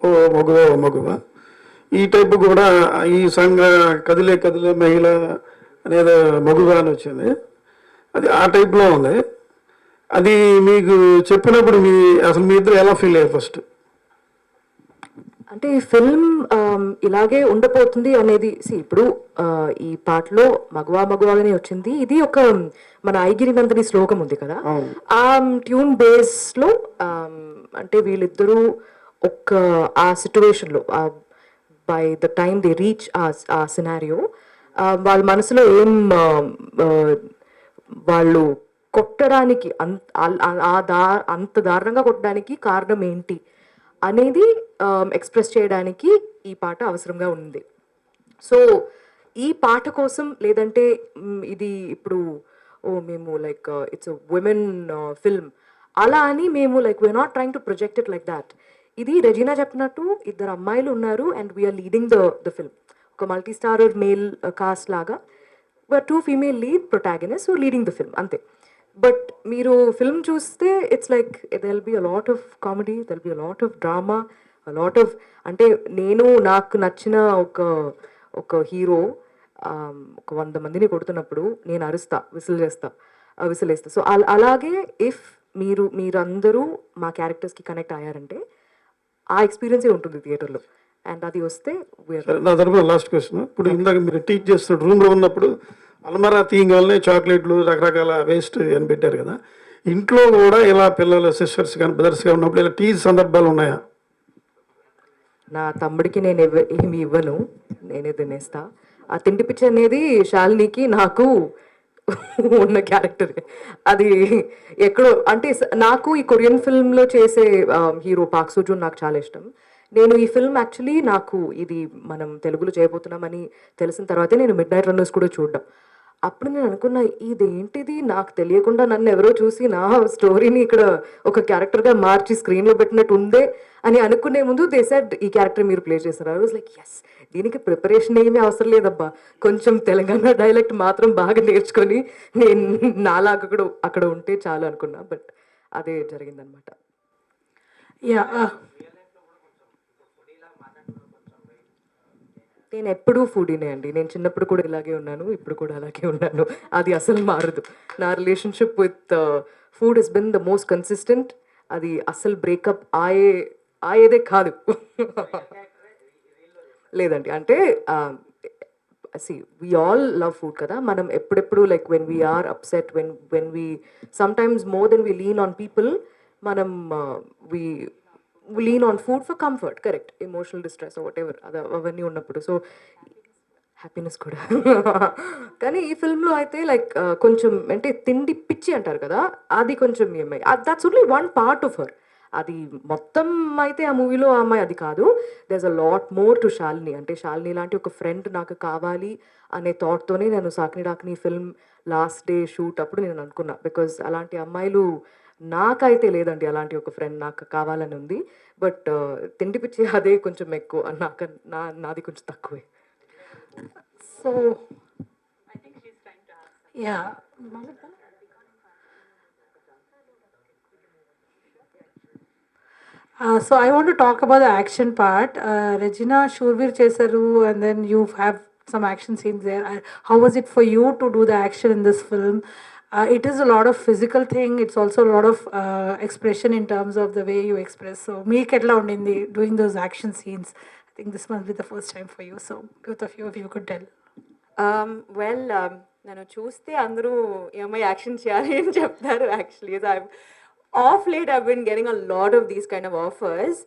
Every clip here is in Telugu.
ఓ మగువ మగువ ఈ టైపు కూడా ఈ సంఘ కదిలే కదిలే మహిళ అనేది మగువ అని వచ్చింది. అది ఆ టైప్లో ఉంది. అది మీకు చెప్పినప్పుడు అసలు మీ ఇద్దరు ఎలా ఫీల్ అయ్యారు ఫస్ట్? అంటే ఈ ఫిల్మ్ ఇలాగే ఉండబోతుంది అనేది ఇప్పుడు ఈ పాటలో మగువా మగువాగానే వచ్చింది. ఇది ఒక మన ఐగిరి నందిని శ్లోకం ఉంది కదా, ఆ ట్యూన్ బేస్ లో అంటే వీళ్ళిద్దరూ ఒక ఆ సిచ్యువేషన్లో by the time they reach ఆ సినారియో వాళ్ళ మనసులో ఏం వాళ్ళు కొట్టడానికి అంత దారుణంగా కొట్టడానికి కారణం ఏంటి అనేది ఎక్స్ప్రెస్ చేయడానికి ఈ పాట అవసరంగా ఉంది. సో ఈ పాట కోసం లేదంటే ఇది ఇప్పుడు మేము లైక్ ఇట్స్ ఉమెన్ ఫిల్మ్ అలా అని మేము like we're not trying to project it like that. ఇది రెజీనా చెప్పినట్టు ఇద్దరు అమ్మాయిలు ఉన్నారు and we're leading the film. ఒక మల్టీ స్టారర్ మేల్ కాస్ట్ లాగా two female lead protagonist leading the film అంతే. బట్ మీరు ఫిల్మ్ చూస్తే it's like there be a lot of comedy, there be a lot of drama, a lot of అంటే నాకు నచ్చిన ఒక హీరో ఒక 100 మందిని కొడుతున్నప్పుడు నేను అరుస్తా, విసిలేస్తా. సో అలాగే ఇఫ్ మీరందరూ మా క్యారెక్టర్స్కి కనెక్ట్ అయ్యారంటే ఆ ఎక్స్పీరియన్సే ఉంటుంది థియేటర్లో. అండ్ అది వస్తే నా తరపున లాస్ట్ క్వశ్చన్. ఇప్పుడు ఇందాక మీరు టీచ్ చేస్తున్న రూమ్లో ఉన్నప్పుడు అల్మరా తీయగానే చాక్లెట్లు రకరకాల వేస్ట్ అని పెట్టారు కదా, ఇంట్లో కూడా ఇలా పిల్లలు సిస్టర్స్ కానీ బ్రదర్స్ కానీ ఉన్నప్పుడు ఇలా టీచ్ సందర్భాలు ఉన్నాయా? నా తమ్ముడికి నేను ఏమి ఇవ్వను, నేనే తినేస్తా. ఆ తిండి పిచ్చి అనేది శాలినికి నాకు ఉన్న క్యారెక్టర్. అది ఎక్కడో అంటే నాకు ఈ కొరియన్ ఫిల్మ్లో చేసే హీరో పాక్ సూజూన్ నాకు చాలా ఇష్టం. నేను ఈ ఫిల్మ్ యాక్చువల్లీ నాకు ఇది మనం తెలుగులో చేయబోతున్నామని తెలిసిన తర్వాతే నేను మిడ్ నైట్ రన్నర్స్ కూడా చూడడం. అప్పుడు నేను అనుకున్నా ఇదేంటిది, నాకు తెలియకుండా నన్ను ఎవరో చూసి నా స్టోరీని ఇక్కడ ఒక క్యారెక్టర్గా మార్చి స్క్రీన్లో పెట్టినట్టు ఉందే అని అనుకునే ముందు దే సెడ్ ఈ క్యారెక్టర్ మీరు ప్లే చేస్తారు. ఐ వాజ్ లైక్ ఎస్, దీనికి ప్రిపరేషన్ ఏమీ అవసరం లేదబ్బా, కొంచెం తెలంగాణ డైలెక్ట్ మాత్రం బాగా నేర్చుకొని నేను నాలాగా కూడా అక్కడ ఉంటే చాలు అనుకున్నా. బట్ అదే జరిగిందనమాట. నేను ఎప్పుడూ ఫుడీనే అండి. నేను చిన్నప్పుడు కూడా ఇలాగే ఉన్నాను, ఇప్పుడు కూడా అలాగే ఉన్నాను. అది అసలు మారదు. నా relationship with food has been the most consistent. అది అసలు బ్రేకప్ అయ్యేదే కాదు. లేదండి, అంటే we all love food కదా. మనం ఎప్పుడెప్పుడు like when we are upset, when we sometimes more than we lean on people, మనం we lean on food for comfort, correct, emotional distress or whatever అవన్నీ ఉన్నప్పుడు. సో హ్యాపీనెస్ కూడా. కానీ ఈ ఫిల్మ్లో అయితే లైక్ కొంచెం అంటే తిండి పిచ్చి అంటారు కదా, అది కొంచెం ఏమై that's only one part of her. అది మొత్తం అయితే ఆ మూవీలో ఆ అమ్మాయి అది కాదు. There's a lot more to Shalini. అంటే శాలిని లాంటి ఒక ఫ్రెండ్ నాకు కావాలి అనే థాట్తోనే నేను Saakini Daakini film last day shoot అప్పుడు నేను అనుకున్నా. బికాజ్ అలాంటి అమ్మాయిలు నాకైతే లేదండి, అలాంటి ఒక ఫ్రెండ్ నాకు కావాలని ఉంది. బట్ తిండి పిచ్చి అదే కొంచెం ఎక్కువ, నాది కొంచెం తక్కువే. So yeah, so I want to talk about the action part. Regina Shurveer chesaru and then you have some action scenes there. How was it for you to do the action in this film? It is a lot of physical thing. It's also a lot of expression in terms of the way you express. So meek etla undindi doing those action scenes. I think this must be the first time for you. So both of you, if you could tell. నన్ను చూస్తే అందరూ ఏమై యాక్షన్ చేయాలి అని చెప్తారు. Actually of late I been getting a lot of these kind of offers.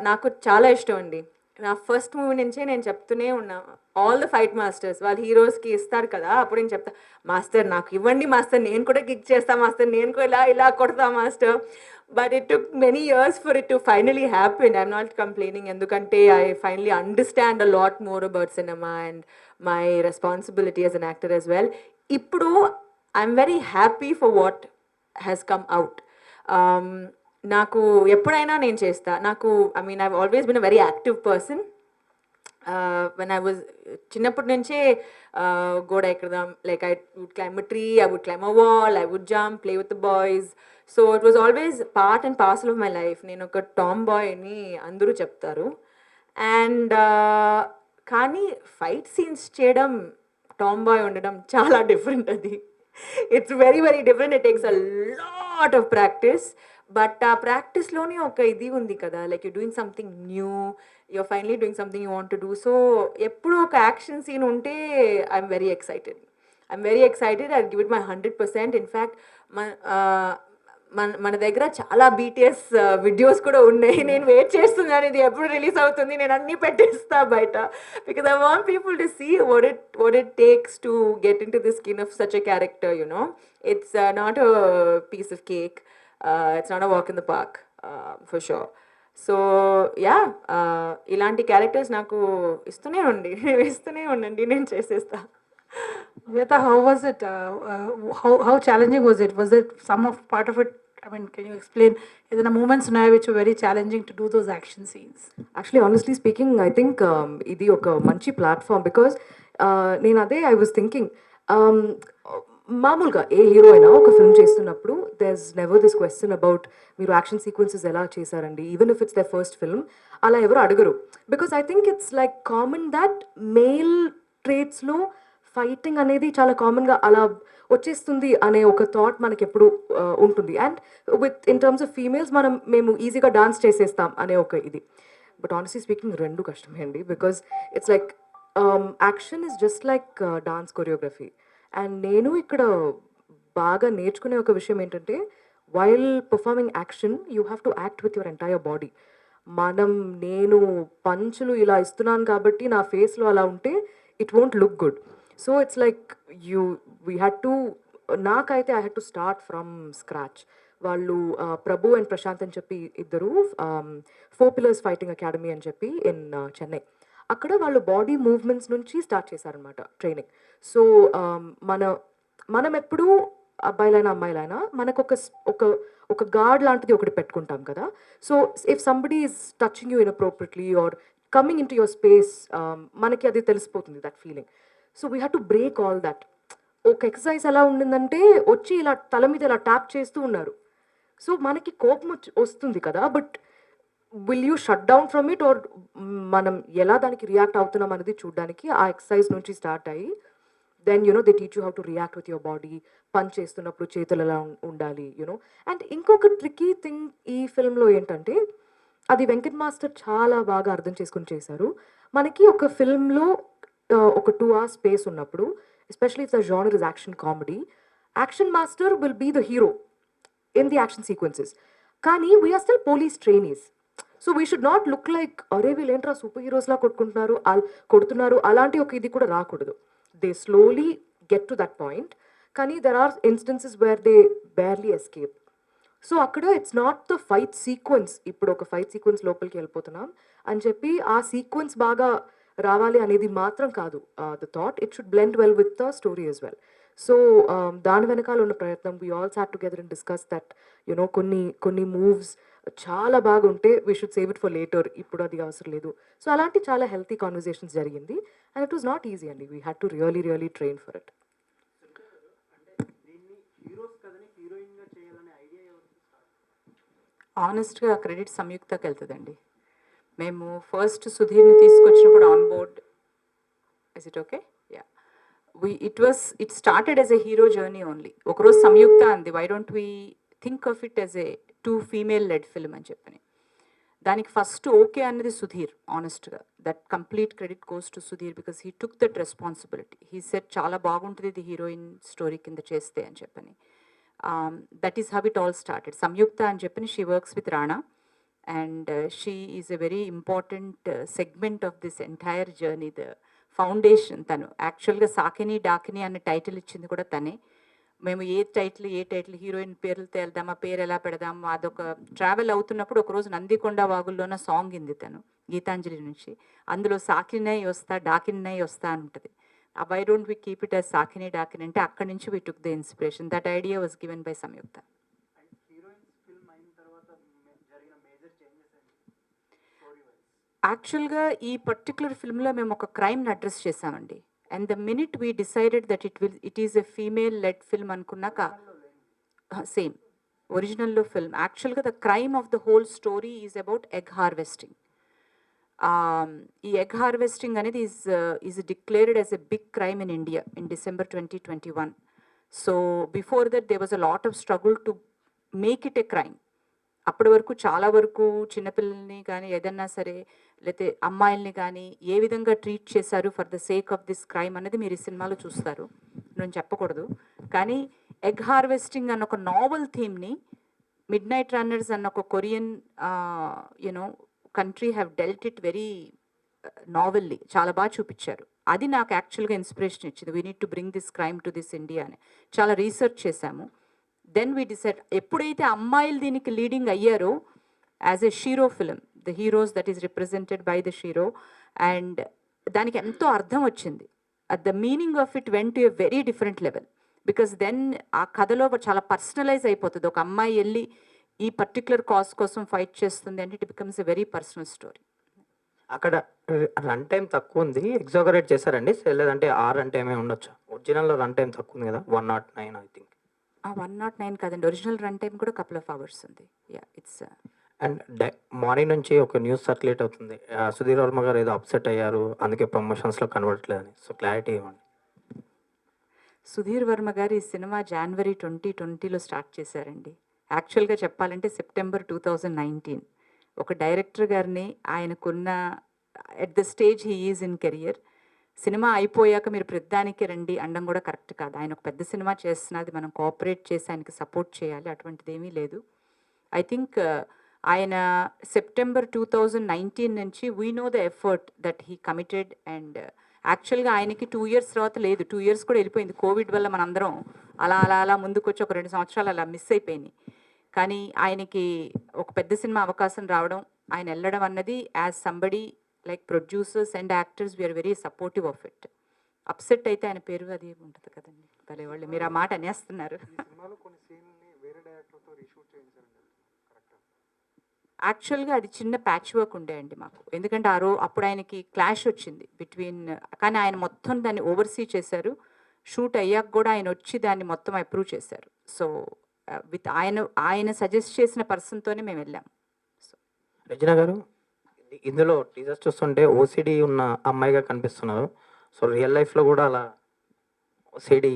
నాకు చాలా ఇష్టం అండి. నా ఫస్ట్ మూవీ నుంచే నేను చెప్తూనే ఉన్నా, ఆల్ ద ఫైట్ మాస్టర్స్ వాళ్ళు హీరోస్కి ఇస్తారు కదా, అప్పుడు నేను చెప్తా మాస్టర్ నాకు ఇవ్వండి మాస్టర్, నేను కూడా కిక్ చేస్తా మాస్టర్, నేను కూడా ఇలా కొడతా master. But it took many years for it to finally happen. I'm not complaining, ఎందుకంటే I finally understand a lot more about cinema and my responsibility as an actor as well. ఇప్పుడు I'm very happy for what has come out. నాకు ఎప్పుడైనా నేను చేస్తా. నాకు I always been a very active person. When I was చిన్నప్పటి నుంచే గోడ ఎక్కడదాం, like I would climb a tree, I would climb a wall, I would jump, play with the boys. So it was always part and parcel of my life. నేను ఒక టామ్ బాయ్ అని అందరూ చెప్తారు. అండ్ కానీ ఫైట్ సీన్స్ చేయడం, టామ్ బాయ్ ఉండడం చాలా డిఫరెంట్ అది. It's very very different. It takes a lot of practice. But ఆ ప్రాక్టీస్లోనే ఒక ఇది ఉంది కదా, like you doing something new, you're finally doing something you want to do. So ఎప్పుడు ఒక యాక్షన్ సీన్ ఉంటే I'm very excited. I give it my 100%. In fact మన దగ్గర చాలా బీటీఎస్ వీడియోస్ కూడా ఉన్నాయి. నేను వెయిట్ చేస్తున్నాను ఇది ఎప్పుడు రిలీజ్ అవుతుంది, నేను అన్నీ పెట్టేస్తా బయట. Because I want people to see what it takes to get into the skin of such a character, you know. It's not a piece of cake. It's not a walk in the park, for sure. So yeah, ఇలాంటి క్యారెక్టర్స్ నాకు ఇస్తూనే ఉండండి, నేను చేసేస్తా. Nivetha, how was it? How challenging was it? Was it some of part of it? I mean, can you explain? Is there moments now which were very challenging to do those action scenes? Actually honestly speaking I think ఇది ఒక మంచి ప్లాట్ఫామ్. బికాజ్ నేను అదే ఐ వాజ్ థింకింగ్, మామూలుగా ఏ హీరో అయినా ఒక ఫిల్మ్ చేస్తున్నప్పుడు there is never this question about మీరు యాక్షన్ సీక్వెన్సెస్ ఎలా చేశారండి, even if it's the first film. అలా ఎవరు అడగరు. Because I think it's like common that male ట్రేట్స్లో ఫైటింగ్ అనేది చాలా కామన్గా అలా వచ్చేస్తుంది అనే ఒక థాట్ మనకి ఎప్పుడు ఉంటుంది. And in terms of females మేము ఈజీగా డాన్స్ చేసేస్తాం అనే ఒక ఇది. బట్ ఆనెస్ట్లీ స్పీకింగ్ రెండు కష్టమే అండి. Because it's like action is just like dance choreography. And నేను ఇక్కడ బాగా నేర్చుకునే ఒక విషయం ఏంటంటే, while performing action you have to act with your entire body. నేను పంచులు ఇలా ఇస్తున్నాను కాబట్టి నా ఫేస్లో అలా ఉంటే it won't look good. So it's like నాకైతే I had to start from scratch. వాళ్ళు ప్రభు అండ్ ప్రశాంత్ అని చెప్పి ఇద్దరు 4 Pillars ఫైటింగ్ అకాడమీ అని చెప్పి ఇన్ చెన్నై, అక్కడ వాళ్ళు బాడీ మూవ్మెంట్స్ నుంచి స్టార్ట్ చేశారనమాట ట్రైనింగ్. సో మనం ఎప్పుడు అబ్బాయిలైనా అమ్మాయిలైనా మనకు ఒక గార్డ్ లాంటిది ఒకటి పెట్టుకుంటాం కదా. So if somebody is touching you inappropriately or coming in to your space, మనకి అది తెలిసిపోతుంది that feeling. So we have to break all that. ఒక ఎక్సర్సైజ్ ఎలా ఉండిందంటే వచ్చి ఇలా తల మీద ఇలా ట్యాప్ చేస్తూ ఉన్నారు. సో మనకి కోపం వస్తుంది కదా, but will you shut down from it or మనం ఎలా దానికి రియాక్ట్ అవుతున్నాం అనేది చూడడానికి ఆ ఎక్సర్సైజ్ నుంచి స్టార్ట్ అయ్యి then they teach you how to react with your body. Punch చేస్తున్నప్పుడు చేతులు ఎలా ఉండాలి, అండ్ ఇంకొక ట్రిక్కీ థింగ్ ఈ ఫిల్మ్లో ఏంటంటే, అది వెంకట్ మాస్టర్ చాలా బాగా అర్థం చేసుకుని చేశారు. మనకి ఒక ఫిల్మ్లో ఒక 2 hours స్పేస్ ఉన్నప్పుడు, especially if the genre is action comedy, action master will be the hero in the action sequences. కానీ we're still police trainees. So we should not look like అరే వీళ్ళేంట్రా సూపర్ హీరోస్లా కొడుతున్నారు అలాంటి ఒక ఇది కూడా రాకూడదు. They slowly get to that point. కానీ there are instances where they barely escape. So అక్కడ it's not the fight sequence, ఇప్పుడు ఒక ఫైట్ సీక్వెన్స్ లోపలికి వెళ్ళిపోతున్నాం అని చెప్పి ఆ సీక్వెన్స్ బాగా రావాలి అనేది మాత్రం కాదు the thought. It should blend well with the story as well. So దాని వెనకాల ఉన్న ప్రయత్నం, we all sat together and discuss that కొన్ని మూవ్స్ చాలా బాగుంటే we should save it for later, ఇప్పుడు అది అవసరం లేదు. సో అలాంటి చాలా హెల్తీ కాన్వర్జేషన్స్ జరిగింది. And it was not easy అండి. We had to really train for it. ఆనెస్ట్గా క్రెడిట్ సంయుక్తకి వెళ్తుందండి. మేము ఫస్ట్ సుధీర్ని తీసుకొచ్చినప్పుడు on board, is it okay? Ya, it started as a hero journey only. ఒకరోజు సంయుక్త అంది, why don't we think of it as a 2 female led film అని చెప్పని. దానికి ఫస్ట్ ఓకే అన్నది సుధీర్. ఆనెస్ట్గా that complete credit goes to Sudheer because he took that responsibility. He set చాలా బాగుంటుంది ఇది హీరోయిన్ స్టోరీ కింద చేస్తే అని చెప్పని. That is how it all started. Samyuktha అని చెప్పని she works with Rana and she is a very important segment of this entire journey, the foundation. తను యాక్చువల్గా సాకిని డాకిని అనే టైటిల్ ఇచ్చింది కూడా తనే. మేము ఏ టైటిల్ హీరోయిన్ పేర్లతో వెళ్దాం, ఆ పేరు ఎలా పెడదాం, అదొక ట్రావెల్ అవుతున్నప్పుడు ఒకరోజు నందికొండ వాగుల్లోన సాంగ్ ఇంది తను గీతాంజలి నుంచి. అందులో సాకినై వస్తా డాకినై వస్తా అని ఉంటుంది. Why don't we keep it as Saakini Daakini అంటే అక్కడి నుంచి we took the inspiration. That idea was given by Samyuktha. యాక్చువల్గా ఈ పర్టికులర్ ఫిల్మ్లో మేము ఒక క్రైమ్ని అడ్రస్ చేసామండి. And the minute we decided that it is a female led film అనుకున్నాక సేమ్ ఒరిజినల్లో ఫిల్మ్ యాక్చువల్గా the crime of the whole story is about egg harvesting. ఈ ఎగ్ హార్వెస్టింగ్ అనేది is declared as a big crime in India in December 2021. So before that they was a lot of struggle to make it a crime. అప్పటి వరకు చాలా వరకు చిన్నపిల్లల్ని కానీ ఏదన్నా సరే లేకపోతే అమ్మాయిల్ని కానీ ఏ విధంగా ట్రీట్ చేశారు for the sake of this crime అనేది మీరు ఈ సినిమాలో చూస్తారు. నేను చెప్పకూడదు, కానీ ఎగ్ హార్వెస్టింగ్ అన్న ఒక నావల్ థీమ్ని మిడ్ నైట్ రన్నర్స్ అన్న ఒక Korean country have dealt it very novelly, చాలా బాగా చూపించారు. అది నాకు యాక్చువల్గా ఇన్స్పిరేషన్ ఇచ్చింది. We need to bring this crime to this India అని చాలా రీసెర్చ్ చేశాము. దెన్ వీ డిసైడ్, ఎప్పుడైతే అమ్మాయిలు దీనికి లీడింగ్ అయ్యారో as a shero film, the heroes that is represented by the shero, and దానికి ఎంతో అర్థం వచ్చింది. The meaning of it went to a very different level, because then ఆ కథలో చాలా పర్సనలైజ్ అయిపోతుంది. ఒక అమ్మాయి వెళ్ళి ఈ పర్టికులర్ కాజ్ కోసం ఫైట్ చేస్తుంది అంటే it becomes a very personal story. అక్కడ రన్ టైం తక్కువ ఉంది, ఎగ్జాగరేట్ చేశారండి, లేదంటే ఆ రన్ టైమే ఉండొచ్చు? ఒరిజినల్లో రన్ టైం తక్కువ ఉంది కదా, 109 ఐ థింక్. 109 కాదండి, ఒరిజినల్ రన్ టైం కూడా కపుల్ ఆఫ్ అవర్స్ ఉంది. యా, ఇట్స్ అండ్ మార్నింగ్ నుంచి ఒక న్యూస్ సర్క్యులేట్ అవుతుంది, సుధీర్ వర్మ గారు ఏదో అప్సెట్ అయ్యారు, అందుకే ప్రమోషన్స్లో కనబడట్లేదని. సో క్లారిటీ ఇవ్వండి. సుధీర్ వర్మ గారు ఈ సినిమా January 2020లో స్టార్ట్ చేశారండి. యాక్చువల్గా చెప్పాలంటే September 2019. ఒక డైరెక్టర్ గారిని ఆయనకున్న at the stage he is in career, cinema అయిపోయాక మీరు ప్రతిదానికి రండి అనడం కూడా కరెక్ట్ కాదు. ఆయన ఒక పెద్ద సినిమా చేస్తున్నది, మనం కోఆపరేట్ చేసి ఆయనకి సపోర్ట్ చేయాలి, అటువంటిది ఏమీ లేదు. ఐ థింక్ ఆయన September 2019 నుంచి we know the effort that he committed. And యాక్చువల్గా ఆయనకి 2 years తర్వాత లేదు, 2 years కూడా వెళ్ళిపోయింది. కోవిడ్ వల్ల మనందరం అలా అలా అలా ముందుకొచ్చి ఒక 2 సంవత్సరాలు అలా మిస్ అయిపోయినాయి. కానీ ఆయనకి ఒక పెద్ద సినిమా అవకాశం రావడం, ఆయన వెళ్ళడం అన్నది as somebody like producers and actors we're very supportive of it. Upset అయితే ఆయన పేరు అది ఉంటుంది కదండి, భలే వాళ్ళు మీరు ఆ మాట అనేస్తున్నారు. యాక్చువల్గా అది చిన్న ప్యాచ్ వర్క్ ఉండే అండి మాకు, ఎందుకంటే అప్పుడు ఆయనకి క్లాష్ వచ్చింది బిట్వీన్, కానీ ఆయన మొత్తం దాన్ని ఓవర్సీ చేశారు. షూట్ అయ్యాక కూడా ఆయన వచ్చి దాన్ని మొత్తం అప్రూవ్ చేశారు. సో విత్ ఆయన సజెస్ట్ చేసిన పర్సన్తోనే మేము వెళ్ళాము. సో రచన గారు, ఇందులో టీజర్స్ చూస్తుంటే ఓసిడి ఉన్న అమ్మాయిగా కనిపిస్తున్నారు. సో రియల్ లైఫ్లో కూడా అలా ఓసిడి?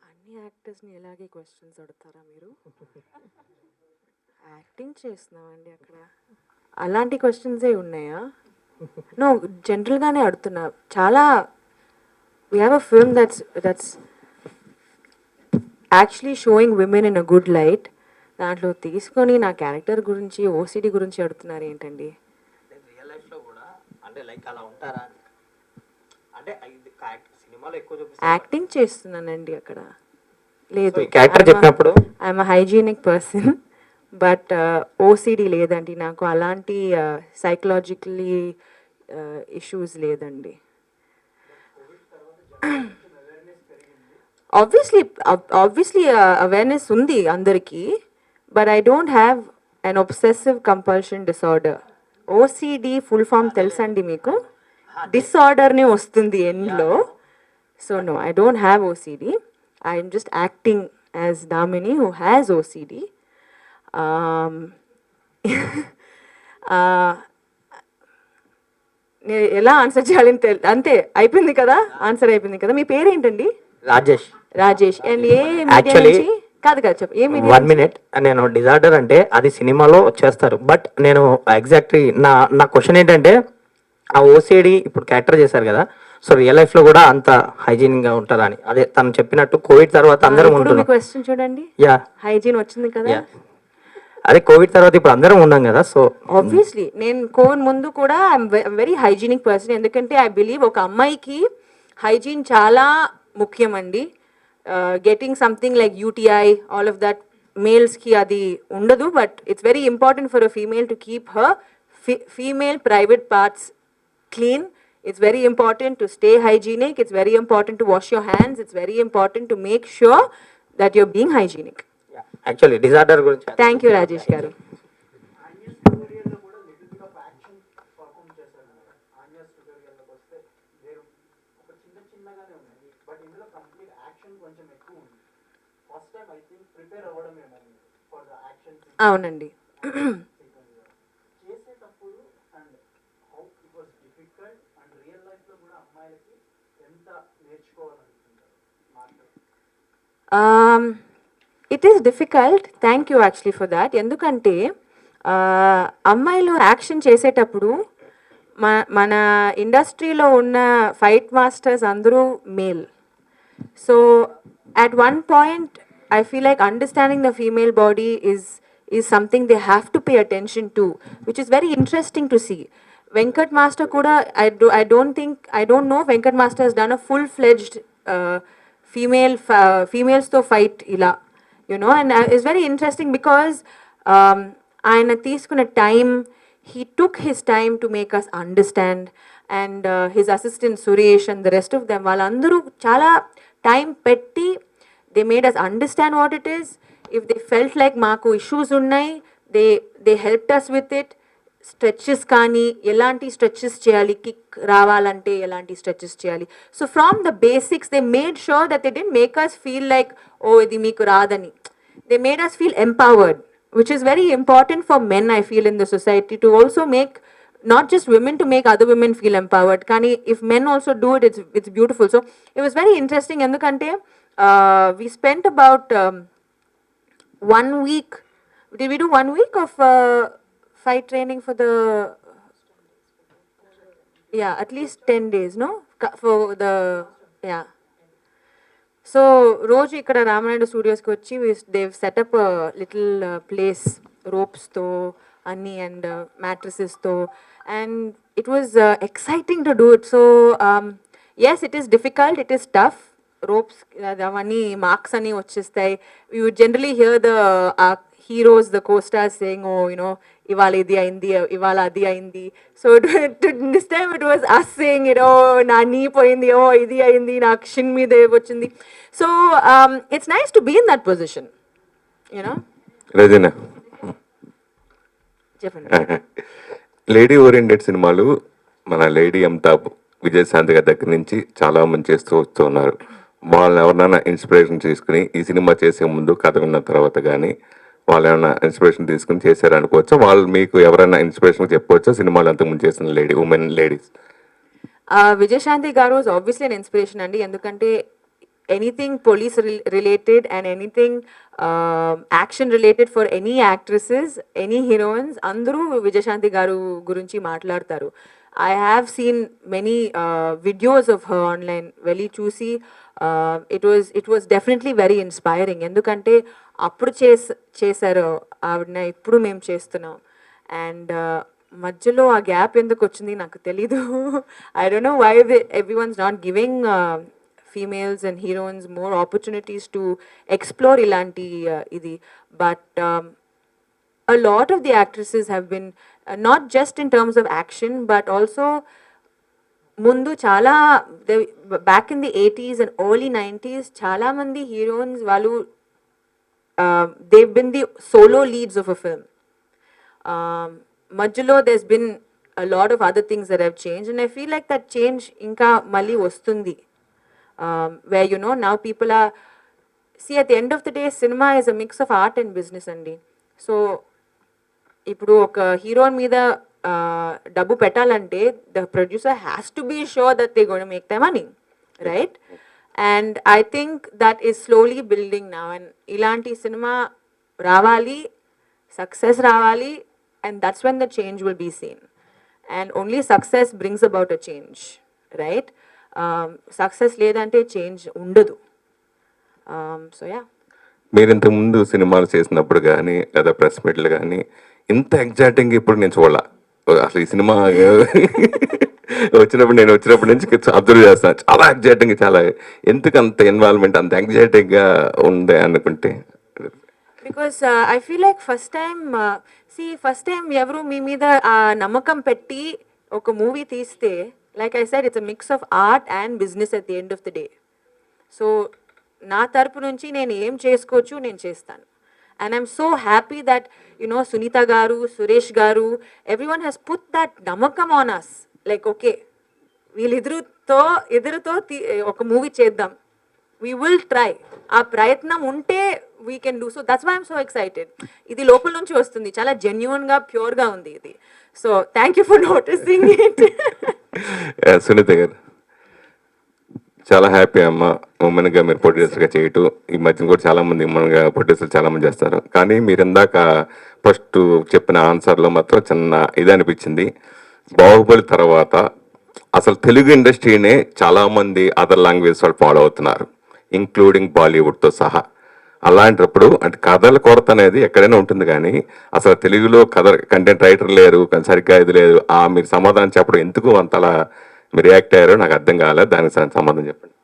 అన్ని యాక్టర్స్ని ఎలాగే క్వశ్చన్స్ అడుగుతారా మీరు? యాక్టింగ్ చేస్తున్నామండి అక్కడ, అలాంటి క్వశ్చన్సే ఉన్నాయా? నో, జనరల్గానే అడుగుతున్నా. చాలా we have a film that's actually showing women in a good light. దాంట్లో తీసుకొని నా క్యారెక్టర్ గురించి ఓసిడి గురించి అడుగుతున్నారు ఏంటండి? రియల్ లైఫ్లో కూడా అంటే లైక్ అలా ఉంటారా అంటే సినిమాలో ఎక్కువ చూపిస్తారు. యాక్టింగ్ చేస్తున్నానండి అక్కడ, లేదు. క్యారెక్టర్ చెప్పినప్పుడు I'm a hygienic person, but OCD లేదండి నాకు, అలాంటి సైకలాజికలీ ఇష్యూస్ లేదండి. ఆబ్వియస్లీ అవేర్నెస్ ఉంది అందరికీ, but I don't have an obsessive compulsion disorder. OCD full form తెలుసండి మీకు? డిసార్డర్ని వస్తుంది ఎండ్లో. So no, I don't have OCD. I'm just acting as Damini who has OCD. నేను ఎలా ఆన్సర్ చేయాలని అంతే, అయిపోయింది కదా, ఆన్సర్ అయిపోయింది కదా. మీ పేరేంటండి? Rajesh. Rajesh. And A media నుంచి? కాదు చెప్పు, ఏ మీడియా? 1 minute. నేను డిజార్డర్ అంటే అది సినిమాలో చేస్తారు, బట్ నేను ఎగ్జాక్ట్లీ నా క్వశ్చన్ ఏంటంటే ఆ ఓసిడి ఇప్పుడు క్యారెక్టర్ చేశారు కదా, సో రియల్ లైఫ్ లో కూడా అంత హైజీనిక్ గా ఉంటారా అని. అదే తను చెప్పినట్టు కోవిడ్ తర్వాత అందరం ఉంటున్నాం. క్వశ్చన్ చూడండి, యా, హైజీన్ వచ్చింది కదా. అదే కోవిడ్ తర్వాత ఇప్పుడు అందరం ఉన్నాం కదా. సో ఆబ్వియస్లీ నేను కోవిడ్ ముందు కూడా ఐఎమ్ వెరీ హైజీనిక్ పర్సన్, ఎందుకంటే ఐ బిలీవ్ ఒక అమ్మాయికి హైజీన్ చాలా ముఖ్యం అండి. Getting something like UTI, all of that మేల్స్కి అది ఉండదు, but it's very important for a female to keep her female private parts clean. It's very important to stay hygienic. It's very important to wash your hands. It's very important to make sure that you're being hygienic. Actually disorder గురించి. Thank you, Rajesh garu. అవునండి. It is difficult. Thank you actually for that. ఎందుకంటే అమ్మాయిలు యాక్షన్ చేసేటప్పుడు మన ఇండస్ట్రీలో ఉన్న ఫైట్ మాస్టర్స్ అందరూ male. So at one point, I feel like understanding the female body is something they have to pay attention to, which is very interesting to see. Venkat Master kuda I don't know if Venkat Master has done a full-fledged females to fight ila, you know, and it's very interesting because ఆయన తీసుకున్న time, he took his time to make us understand, and his assistant Suresh and the rest of them, వాళ్ళందరూ చాలా time పెట్టి they made us understand what it is. If they felt like మాకు issues ఉన్నాయి, they helped us with it. Stretches కానీ ఎలాంటి స్ట్రెచెస్ చేయాలి, కిక్ రావాలంటే ఎలాంటి స్ట్రెచెస్ చేయాలి. So from the basics they made sure that they didn't make us feel like oh ఇది మీకు రాదని. They made us feel empowered, which is very important for men, I feel, in the society, to also make not just women, to make other women feel empowered. Kani if men also do it, it's beautiful. So it was very interesting. Endukante we spent about 1 week. Did we do 1 week of fight training for the, yeah, at least 10 days, no, for the, yeah. So రోజు ఇక్కడ రామనాయుడు స్టూడియోస్కి వచ్చి దేవ్ సెటప్ లిటిల్ ప్లేస్ రోప్స్తో అన్నీ అండ్ మ్యాట్రసెస్తో, and it was exciting to do it. So yes, it is difficult, it is tough. Ropes అవన్నీ మార్క్స్ అని వచ్చేస్తాయి. You generally hear the heroes, the co-stars saying, oh, you know, ఇవాళ ఇది అయింది, ఇవాళ అది అయింది. So this time it was us saying, you know, నా నీ పోయింది, ఓ ఇది అయింది, నాకు షిన్ మీద వచ్చింది. So it's nice to be in that position, you know. Regina, చెప్పండి. లేడీ ఓరియంటెడ్ సినిమాలు మన లేడీ అమితాబ్, విజయశాంతి గారి దగ్గర నుంచి చాలా మంది చేస్తూ వస్తూ ఉన్నారు. వాళ్ళని ఎవరినైనా ఇన్స్పిరేషన్ తీసుకుని ఈ సినిమా చేసే ముందు కథ విన్న తర్వాత కానీ వాళ్ళు ఏమైనా ఇన్స్పిరేషన్ తీసుకుని చేశారనుకోవచ్చా? వాళ్ళు మీకు ఎవరైనా ఇన్స్పిరేషన్ చెప్పవచ్చా సినిమాలు అంతకుముందు చేసిన ఉమెన్ లేడీస్? విజయశాంతి గారు ఇస్ ఆబ్వియస్లీ అన్ ఇన్స్పిరేషన్ అండి. ఎందుకంటే anything police related and anything action related for any actresses, any heroines, అందరూ విజయశాంతి గారు గురించి మాట్లాడతారు. I have seen many videos of her online. వెళ్ళి చూసి it was definitely very inspiring. ఎందుకంటే అప్పుడు చేశారు ఆవిడన, ఇప్పుడు మేము చేస్తున్నాం. అండ్ మధ్యలో ఆ గ్యాప్ ఎందుకు వచ్చింది నాకు తెలీదు. I don't know why everyone's not giving females and heroines more opportunities to explore ilanti idi. But a lot of the actresses have been not just in terms of action but also mundu chala back in the 80s and early 90s chala mandi heroines valu they've been the solo leads of a film. Majlo there's been a lot of other things that have changed, and I feel like that change inka malli vastundi, where, you know, now people are, see, at the end of the day cinema is a mix of art and business andi. So ఇప్పుడు ఒక హీరోయిన్ మీద డబ్బు పెట్టాలంటే the producer has to be sure that they gonna make the money, right? And I think that is slowly building now. And ఇలాంటి సినిమా రావాలి, సక్సెస్ రావాలి, and that's when the change will be seen. And only success brings about a change, right? Success లేదంటే చేంజ్ ఉండదు. సో యా, మీరు ఇంతకుముందు సినిమాలు చేసినప్పుడు కానీ లేదా ప్రెస్ మీట్లు కానీ ఇంత ఎగ్జైటింగ్ ఇప్పుడు నేను చూడాల. అసలు ఈ సినిమా నేను వచ్చినప్పటి నుంచి అబ్జర్వ్ చేస్తాను, చాలా ఎగ్జైటింగ్, చాలా ఎందుకు అంత ఇన్వాల్వ్మెంట్, అంత ఎగ్జైటింగ్గా ఉంది అనుకుంటే? Because I feel like first time ఎవరు మీ మీద ఆ నమ్మకం పెట్టి ఒక మూవీ తీస్తే, like I said, it's a mix of art and business at the end of the day. So నా తరపు నుంచి నేను ఏం చేసుకోవచ్చు నేను చేస్తాను. And I'm so happy that, you know, Sunita garu, Suresh garu, everyone has put that namakam on us. Like, okay, వీళ్ళిద్దరుతో ఒక మూవీ చేద్దాం, we will try. ఆ ప్రయత్నం ఉంటే we can do. So that's why I'm so excited. ఇది లోపల నుంచి వస్తుంది, చాలా జెన్యున్గా ప్యూర్గా ఉంది ఇది. So thank you for noticing it. Sunitha garu, చాలా హ్యాపీ అమ్మ ఉమెన్గా మీరు ప్రొడ్యూసర్గా చేయటం. ఈ మధ్యన కూడా చాలామంది ఉమెన్గా ప్రొడ్యూసర్లు చాలామంది చేస్తారు, కానీ మీరు ఇందాక ఫస్ట్ చెప్పిన ఆన్సర్లో మాత్రం చిన్న ఇది అనిపించింది. బాహుబలి తర్వాత అసలు తెలుగు ఇండస్ట్రీనే చాలామంది అదర్ లాంగ్వేజ్ వాళ్ళు ఫాలో అవుతున్నారు, ఇంక్లూడింగ్ బాలీవుడ్తో సహా. అలాంటప్పుడు అంటే కథల కొరత అనేది ఎక్కడైనా ఉంటుంది, కానీ అసలు తెలుగులో కథ కంటెంట్ రైటర్ లేరు, సరిగ్గా ఇది లేదు. మీరు సమాధానం చెప్పడం ఎందుకు అంతలా మీరు రియాక్ట్ అయ్యారో నాకు అర్థం కాలేదు. దానికి సమాధానం చెప్పండి.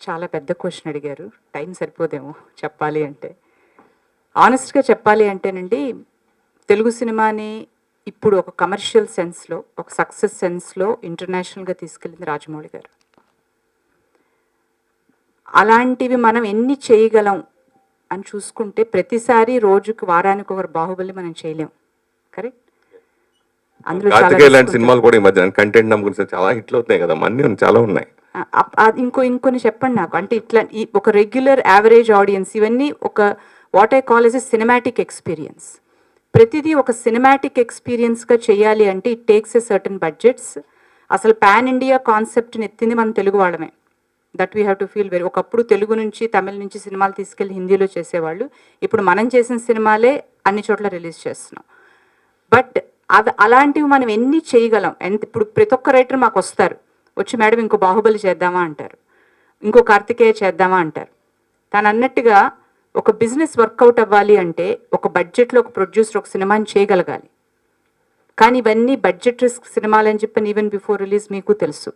చాలా పెద్ద క్వశ్చన్ అడిగారు, టైం సరిపోదేమో చెప్పాలి అంటే. ఆనెస్ట్గా చెప్పాలి అంటేనండి, తెలుగు సినిమాని ఇప్పుడు ఒక కమర్షియల్ సెన్స్లో, ఒక సక్సెస్ సెన్స్లో ఇంటర్నేషనల్గా తీసుకెళ్ళింది రాజమౌళి గారు. అలాంటివి మనం ఎన్ని చేయగలం అని చూసుకుంటే ప్రతిసారి రోజుకి వారానికి ఒకరు బాహుబలి మనం చేయలేం. కరెక్ట్? అందులో ఇలాంటి సినిమాలు కూడా ఈ మధ్య కంటెంట్ గురించి చాలా హిట్లు అవుతున్నాయి కదా, అన్ని చాలా ఉన్నాయి. ఇంకొన్ని చెప్పండి నాకు. అంటే ఇట్లా ఒక రెగ్యులర్ యావరేజ్ ఆడియన్స్ ఇవన్నీ ఒక what I call as a cinematic experience. ప్రతిదీ ఒక సినిమాటిక్ ఎక్స్పీరియన్స్గా చేయాలి అంటే it takes a certain budgets. అసలు పాన్ ఇండియా కాన్సెప్ట్ని ఎత్తింది మన తెలుగు వాళ్ళమే. That we have to feel very. ఒకప్పుడు తెలుగు నుంచి తమిళ నుంచి సినిమాలు తీసుకెళ్ళి హిందీలో చేసేవాళ్ళు, ఇప్పుడు మనం చేసిన సినిమాలే అన్ని చోట్ల రిలీజ్ చేస్తున్నాం. బట్ అలాంటివి మనం ఎన్ని చేయగలం. ఇప్పుడు ప్రతి ఒక్క రైటర్ మాకు వస్తారు, వచ్చి మేడం ఇంకో బాహుబలి చేద్దామా అంటారు, ఇంకో కార్తికేయ చేద్దామా అంటారు. తను అన్నట్టుగా ఒక బిజినెస్ వర్కౌట్ అవ్వాలి అంటే ఒక బడ్జెట్లో ఒక ప్రొడ్యూసర్ ఒక సినిమాని చేయగలగాలి. కానీ ఇవన్నీ బడ్జెట్ రిస్క్ సినిమాలు అని చెప్పని ఈవెన్ బిఫోర్ రిలీజ్ మీకు తెలుసు.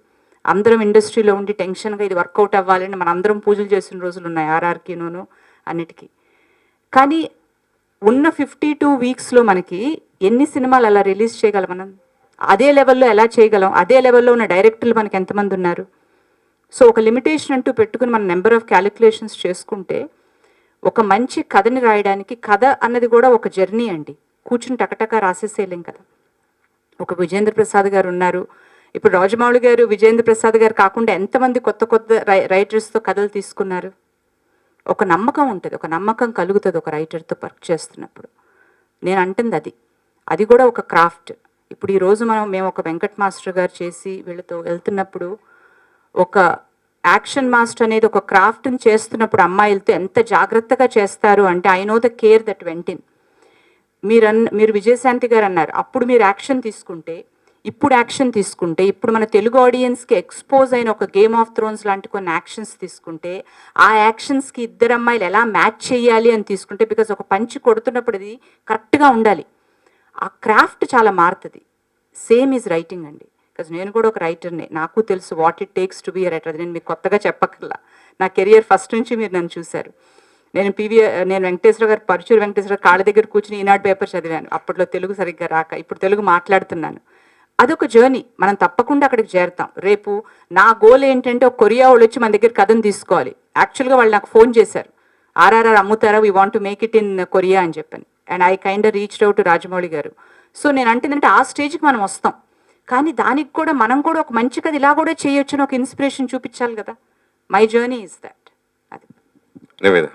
అందరం ఇండస్ట్రీలో ఉండి టెన్షన్గా ఇది వర్కౌట్ అవ్వాలని మన అందరం పూజలు చేసిన రోజులు ఉన్నాయి, ఆర్ఆర్కినోను అన్నిటికీ. కానీ ఉన్న 52 వీక్స్లో మనకి ఎన్ని సినిమాలు అలా రిలీజ్ చేయగలం మనం? అదే లెవెల్లో ఎలా చేయగలం? అదే లెవెల్లో ఉన్న డైరెక్టర్లు మనకి ఎంతమంది ఉన్నారు? సో ఒక లిమిటేషన్ అంటూ పెట్టుకుని మన నెంబర్ ఆఫ్ క్యాలిక్యులేషన్స్ చేసుకుంటే ఒక మంచి కథని రాయడానికి, కథ అన్నది కూడా ఒక జర్నీ అండి, కూర్చుని టకటక రాసేసేయలేం కదా. ఒక విజేంద్ర ప్రసాద్ గారు ఉన్నారు, ఇప్పుడు రాజమౌళి గారు విజేంద్ర ప్రసాద్ గారు కాకుండా ఎంతమంది కొత్త కొత్త రైటర్స్తో కథలు తీసుకున్నారు. ఒక నమ్మకం ఉంటుంది, ఒక నమ్మకం కలుగుతుంది ఒక రైటర్తో వర్క్ చేస్తున్నప్పుడు. నేను అంటుంది అది కూడా ఒక క్రాఫ్ట్. ఇప్పుడు ఈరోజు మేము ఒక వెంకట్ మాస్టర్ గారు చేసి వీళ్ళతో వెళ్తున్నప్పుడు ఒక యాక్షన్ మాస్టర్ అనేది ఒక క్రాఫ్ట్ని చేస్తున్నప్పుడు అమ్మాయిలతో ఎంత జాగ్రత్తగా చేస్తారు అంటే I know the care that went in. మీరు విజయశాంతి గారు అన్నారు, అప్పుడు మీరు యాక్షన్ తీసుకుంటే ఇప్పుడు యాక్షన్ తీసుకుంటే, ఇప్పుడు మన తెలుగు ఆడియన్స్కి ఎక్స్పోజ్ అయిన ఒక గేమ్ ఆఫ్ థ్రోన్స్ లాంటి కొన్ని యాక్షన్స్ తీసుకుంటే, ఆ యాక్షన్స్కి ఇద్దరు అమ్మాయిలు ఎలా మ్యాచ్ చేయాలి అని తీసుకుంటే, బికాజ్ ఒక పంచి కొడుతున్నప్పుడు అది కరెక్ట్గా ఉండాలి. ఆ క్రాఫ్ట్ చాలా మారుతుంది. సేమ్ ఈజ్ రైటింగ్ అండి. బికాజ్ నేను కూడా ఒక రైటర్ని, నాకు తెలుసు what it takes to be a writer. అది నేను మీకు కొత్తగా చెప్పక్కర్లా. నా కెరియర్ ఫస్ట్ నుంచి మీరు నన్ను చూశారు. నేను వెంకటేశ్వర గారు, పరుచూరు వెంకటేశ్వర కాళ్ళ దగ్గర కూర్చుని ఈనాడు పేపర్ చదివాను. అప్పట్లో తెలుగు సరిగ్గా రాక, ఇప్పుడు తెలుగు మాట్లాడుతున్నాను. అదొక జర్నీ. మనం తప్పకుండా అక్కడికి చేరుతాం. రేపు నా గోల్ ఏంటంటే ఒక కొరియా వాళ్ళు వచ్చి మన దగ్గర కథను తీసుకోవాలి. యాక్చువల్గా వాళ్ళు నాకు ఫోన్ చేశారు, ఆర్ఆర్ఆర్ అమ్ముతారా, we want to make it in Korea అని చెప్పాను. And I kind reached out Rajamouli గారు. సో నేను అంటేందంటే ఆ స్టేజ్కి మనం వస్తాం, కానీ దానికి కూడా మనం కూడా ఒక మంచి కథ ఇలా కూడా చేయొచ్చు అని ఒక ఇన్స్పిరేషన్ చూపించాలి కదా. My journey is that. అది నివేద,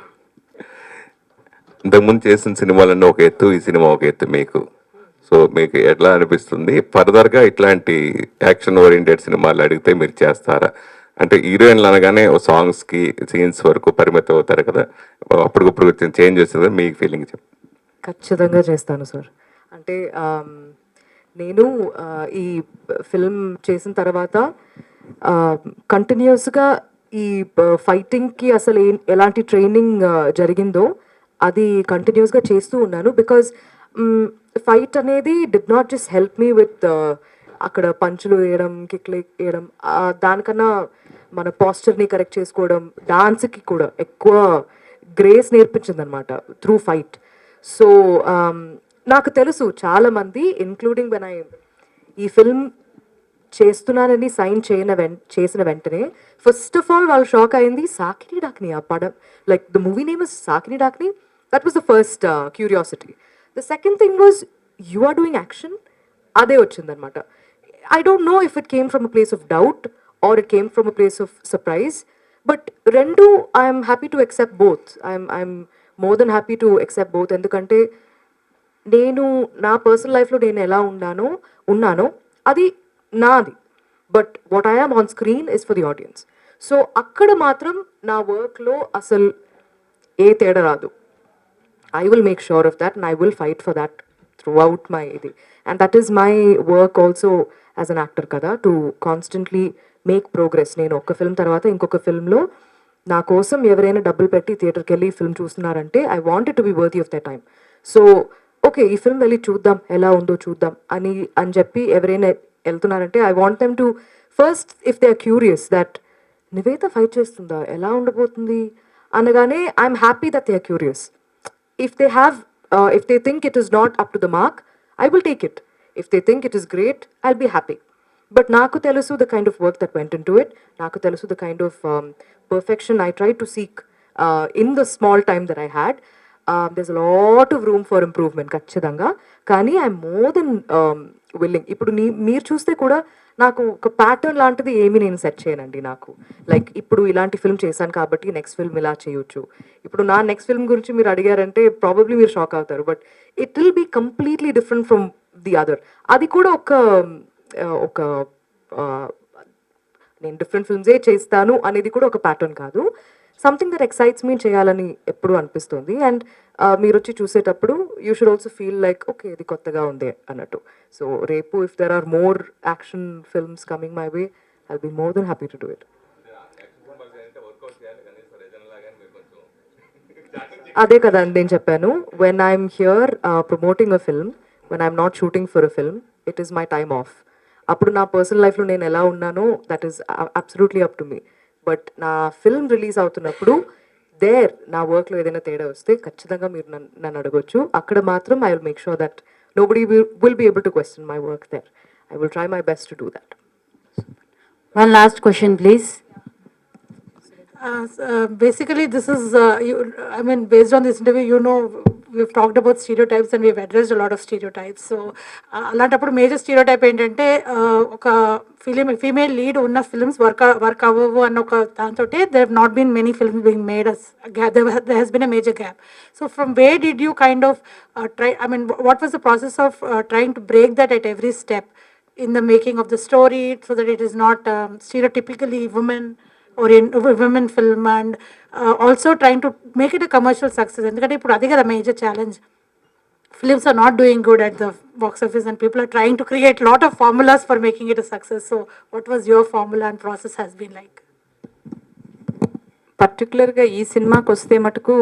ఇంతకుముందు చేసిన సినిమాలన్నీ ఒక ఎత్తు, ఈ సినిమా ఒక ఎత్తు మీకు. సో మీకు ఎట్లా అనిపిస్తుంది? ఫర్దర్గా ఇట్లాంటి యాక్షన్ ఓరియంటెడ్ సినిమాలు అడిగితే మీరు చేస్తారా? అంటే హీరోయిన్లు అనగానే సాంగ్స్కి సీన్స్ వరకు పరిమితం అవుతారు కదా, అప్పటికప్పుడు చేంజ్ చేస్తుంది మీ ఫీలింగ్ చెప్పు. ఖచ్చితంగా చేస్తాను సార్. అంటే నేను ఈ ఫిల్మ్ చేసిన తర్వాత కంటిన్యూస్గా ఈ ఫైటింగ్కి అసలు ఎలాంటి ట్రైనింగ్ జరిగిందో అది కంటిన్యూస్గా చేస్తూ ఉన్నాను. బికాజ్ ఫైట్ అనేది did not just help me with అక్కడ పంచులు వేయడం, కిక్లు వేయడం, దానికన్నా మన పాస్చర్ని కరెక్ట్ చేసుకోవడం, డాన్స్కి కూడా ఎక్కువ గ్రేస్ నేర్పించింది అనమాట త్రూ ఫైట్. సో నాకు తెలుసు చాలామంది, ఇంక్లూడింగ్ వెన్ ఈ ఫిల్మ్ చేస్తున్నానని సైన్ చేసిన వెంటనే ఫస్ట్ ఆఫ్ ఆల్ వాళ్ళు షాక్ అయింది సాకిని డాకిని. ఆ పడం, like the movie name is Saakini Daakini. That was the first curiosity. The second thing was you are doing action. అదే వచ్చిందనమాట. I don't know if it came from a place of doubt or it came from a place of surprise, but రెండు I'm happy to accept both. I'm more than happy to accept both. ఎందుకంటే నేను నా పర్సనల్ లైఫ్లో నేను ఎలా ఉన్నానో అది నాది, but what I'm on screen is for the audience. So అక్కడ మాత్రం నా వర్క్లో అసలు ఏ తేడా రాదు. I will make sure of that and I will fight for that throughout my ఇది. And that is my work also as an actor కదా, to constantly make progress. నేను ఒక ఫిల్మ్ తర్వాత ఇంకొక ఫిల్మ్లో నా కోసం ఎవరైనా డబ్బులు పెట్టి థియేటర్కి వెళ్ళి ఫిల్మ్ చూస్తున్నారంటే I want to be worthy of the time. So okay, ఈ ఫిల్మ్ వెళ్ళి చూద్దాం ఎలా ఉందో చూద్దాం అని చెప్పి ఎవరైనా వెళ్తున్నారంటే I want them to first, if they are curious that Nivetha fight చేస్తుందా, ఎలా ఉండబోతుంది అనగానే I'm happy that they are curious. If they think it is not up to the mark, I will take it. If they think it is great, I'll be happy. But naku telusu the kind of work that went into it. Naku telusu the kind of perfection I tried to seek in the small time that I had. There's a lot of room for improvement, ఖచ్చితంగా. కానీ ఐఎమ్ మోర్ దెన్ విల్లింగ్. ఇప్పుడు మీరు చూస్తే కూడా నాకు ఒక ప్యాటర్న్ లాంటిది ఏమీ నేను సెట్ చేయనండి. నాకు లైక్ ఇప్పుడు ఇలాంటి ఫిల్మ్ చేశాను కాబట్టి నెక్స్ట్ ఫిల్మ్ ఇలా చేయొచ్చు. ఇప్పుడు నా నెక్స్ట్ ఫిల్మ్ గురించి మీరు అడిగారంటే ప్రాబబ్లీ మీరు షాక్ అవుతారు, but it will be completely different from the other. అది కూడా ఒక నేను డిఫరెంట్ ఫిల్మ్సే చేస్తాను అనేది కూడా ఒక ప్యాటర్న్ కాదు. సంథింగ్ దట్ ఎక్సైట్స్ మీ చేయాలని ఎప్పుడు అనిపిస్తుంది. అండ్ మీరు వచ్చి చూసేటప్పుడు you should also feel like okay ఇది కొత్తగా ఉంది అన్నట్టు. సో రేపు if there are more action films coming my way, I'll be more than happy to do it. అదే కదా నేను చెప్పాను, when I'm here promoting a film, when I'm not shooting for a film, it is my time off. అప్పుడు నా పర్సనల్ లైఫ్లో నేను ఎలా ఉన్నానో that is absolutely up to me. But నా ఫిల్మ్ రిలీజ్ అవుతున్నప్పుడు నా వర్క్లో ఏదైనా తేడా వస్తే ఖచ్చితంగా మీరు నన్ను అడగొచ్చు. అక్కడ మాత్రం I will make sure that nobody will be able to question my work there. I will try my best to do that. One last question, please. Basically, this is, I mean, based on this interview, you know, we've talked about stereotypes and we've addressed a lot of stereotypes. So, అలాంటప్పుడు మేజర్ స్టీరియోటైప్ ఏంటంటే ఒక ఫీమేల్ లీడ్ ఉన్న ఫిల్మ్స్ వర్క్ అవ్వవు అన్న ఒక దాంతో there have not been many films being made as there has been a major gap. So, from where did you kind of try, I mean, what was the process of trying to break that at every step in the making of the story so that it is not stereotypically or in women film, and also trying to make it a commercial success? ఎందుకంటే ఇప్పుడు అదే కదా major challenge. Films are not doing good at the box office and people are trying to create lot of formulas for making it a success. So what was your formula and process has been like? పర్టికులర్గా ఈ సినిమాకి వస్తే మటుకు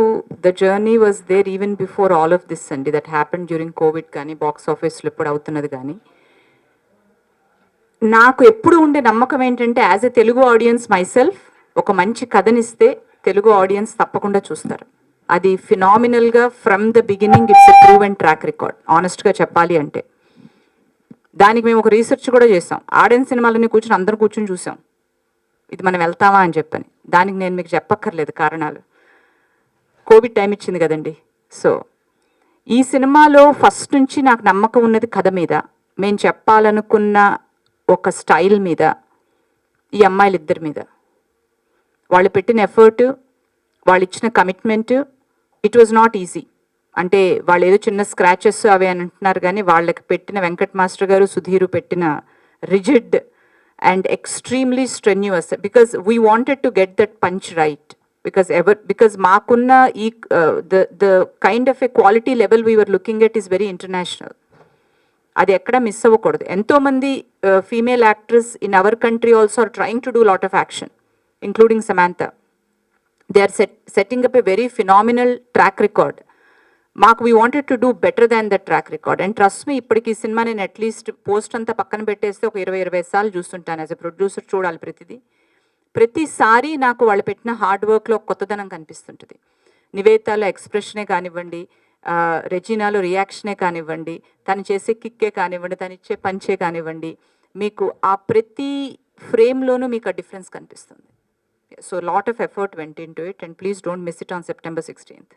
the journey was there even before all of this అండి. దట్ హ్యాపెన్ డ్యూరింగ్ కోవిడ్ కానీ బాక్స్ ఆఫీస్లో ఇప్పుడు అవుతున్నది కానీ. నాకు ఎప్పుడు ఉండే నమ్మకం ఏంటంటే as a Telugu audience myself, ఒక మంచి కథనిస్తే తెలుగు ఆడియన్స్ తప్పకుండా చూస్తారు. అది ఫినామినల్గా from the beginning it's a prove and track record. ఆనెస్ట్గా చెప్పాలి అంటే దానికి మేము ఒక రీసెర్చ్ కూడా చేసాం. ఆడియన్స్ సినిమాలన్నీ అందరం కూర్చొని చూసాం ఇది మనం వెళ్తామా అని చెప్పని. దానికి నేను మీకు చెప్పక్కర్లేదు కారణాలు. కోవిడ్ టైం ఇచ్చింది కదండి. సో ఈ సినిమాలో ఫస్ట్ నుంచి నాకు నమ్మకం ఉన్నది కథ మీద, మేము చెప్పాలనుకున్న ఒక స్టైల్ మీద, ఈ అమ్మాయిలిద్దరి మీద వాళ్ళు పెట్టిన ఎఫర్ట్, వాళ్ళు ఇచ్చిన commitment. It was not easy. అంటే వాళ్ళు ఏదో చిన్న స్క్రాచెస్ అవి అని అంటున్నారు కానీ వాళ్ళకి పెట్టిన వెంకట్ మాస్టర్ గారు సుధీరు పెట్టిన rigid and extremely strenuous, because we wanted to get that punch right. Because మాకున్న ఈ the kind of a quality level we're looking at is very international. అది ఎక్కడ మిస్ అవ్వకూడదు. ఎంతోమంది female actress in our country also are trying to do lot of action, including Samantha. They are setting up a very phenomenal track record. మాకు we wanted to do better than that track record. And trust me, ఇప్పటికి ఈ సినిమా నేను అట్లీస్ట్ పోస్ట్ అంతా పక్కన పెట్టేస్తే ఒక 20-25 సార్లు చూస్తుంటాను. యాజ్ ఎ ప్రొడ్యూసర్ చూడాలి ప్రతిసారి నాకు వాళ్ళు పెట్టిన హార్డ్ వర్క్లో కొత్తదనం కనిపిస్తుంటుంది. నివేతాలో ఎక్స్ప్రెషనే కానివ్వండి, రెజినాలో రియాక్షనే కానివ్వండి, తను చేసే కిక్కే కానివ్వండి, తను ఇచ్చే పంచే కానివ్వండి, మీకు ఆ ప్రతి ఫ్రేమ్లోనూ మీకు ఆ డిఫరెన్స్ కనిపిస్తుంది. So a lot of effort went into it, and please don't miss it on September 16th.